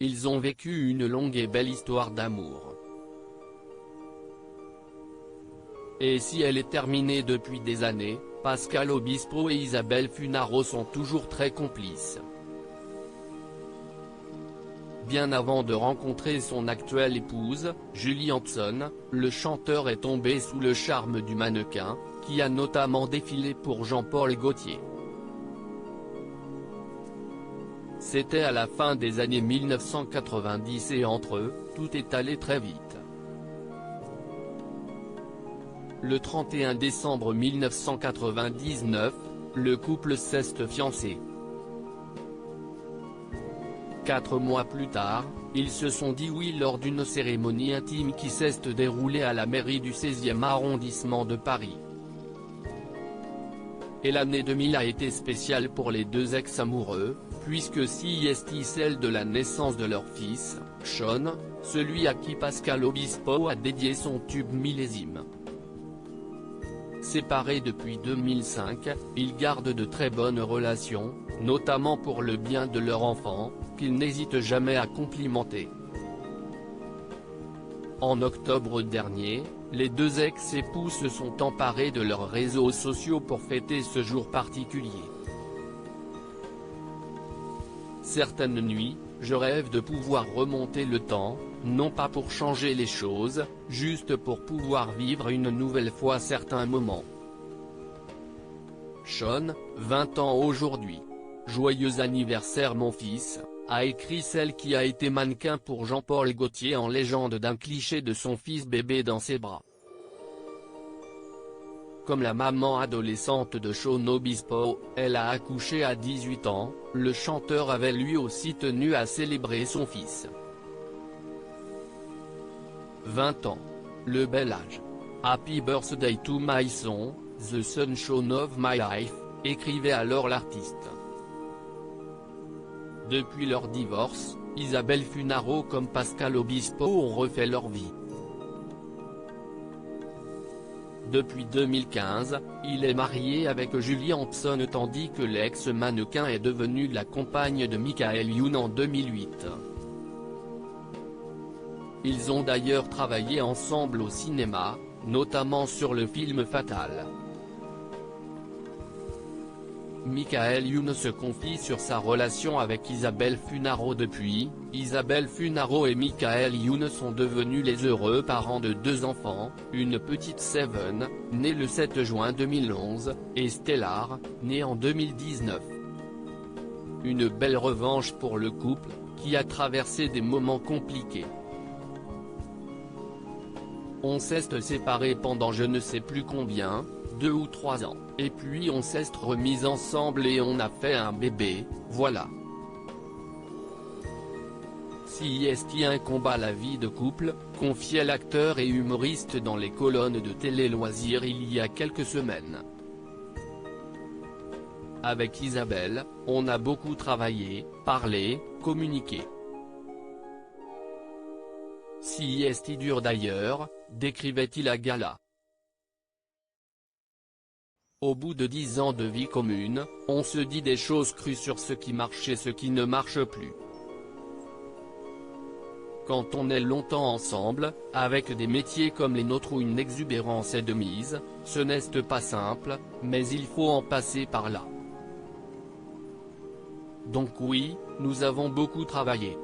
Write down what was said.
Ils ont vécu une longue et belle histoire d'amour. Et si elle est terminée depuis des années, Pascal Obispo et Isabelle Funaro sont toujours très complices. Bien avant de rencontrer son actuelle épouse, Julie Hanson, le chanteur est tombé sous le charme du mannequin, qui a notamment défilé pour Jean-Paul Gaultier. C'était à la fin des années 1990 et entre eux, tout est allé très vite. Le 31 décembre 1999, le couple s'est fiancé. 4 mois plus tard, ils se sont dit oui lors d'une cérémonie intime qui s'est déroulée à la mairie du 16e arrondissement de Paris. Et l'année 2000 a été spéciale pour les deux ex-amoureux, puisque c'est celle de la naissance de leur fils, Sean, celui à qui Pascal Obispo a dédié son tube Millésime. Séparés depuis 2005, ils gardent de très bonnes relations, notamment pour le bien de leur enfant, qu'ils n'hésitent jamais à complimenter. En octobre dernier, les deux ex-époux se sont emparés de leurs réseaux sociaux pour fêter ce jour particulier. Certaines nuits, je rêve de pouvoir remonter le temps, non pas pour changer les choses, juste pour pouvoir vivre une nouvelle fois certains moments. Sean, 20 ans aujourd'hui. Joyeux anniversaire mon fils, a écrit celle qui a été mannequin pour Jean-Paul Gaultier en légende d'un cliché de son fils bébé dans ses bras. Comme la maman adolescente de Sean Obispo, elle a accouché à 18 ans, le chanteur avait lui aussi tenu à célébrer son fils. 20 ans. Le bel âge. Happy birthday to my son, the sunshine of my life, écrivait alors l'artiste. Depuis leur divorce, Isabelle Funaro comme Pascal Obispo ont refait leur vie. Depuis 2015, il est marié avec Julie Hanson tandis que l'ex-mannequin est devenu la compagne de Michael Youn en 2008. Ils ont d'ailleurs travaillé ensemble au cinéma, notamment sur le film Fatal. Michael Youn se confie sur sa relation avec Isabelle Funaro depuis. Isabelle Funaro et Michael Youn sont devenus les heureux parents de 2 enfants, une petite Seven, née le 7 juin 2011, et Stellar, née en 2019. Une belle revanche pour le couple, qui a traversé des moments compliqués. On s'est séparés pendant je ne sais plus combien, 2 ou 3 ans, et puis on s'est remis ensemble et on a fait un bébé, voilà. C'est un combat la vie de couple, confiait l'acteur et humoriste dans les colonnes de Télé Loisirs il y a quelques semaines. Avec Isabelle, on a beaucoup travaillé, parlé, communiqué. C'est dur d'ailleurs, décrivait-il à gala. Au bout de 10 ans de vie commune, on se dit des choses crues sur ce qui marche et ce qui ne marche plus. Quand on est longtemps ensemble, avec des métiers comme les nôtres où une exubérance est de mise, ce n'est pas simple, mais il faut en passer par là. Donc oui, nous avons beaucoup travaillé.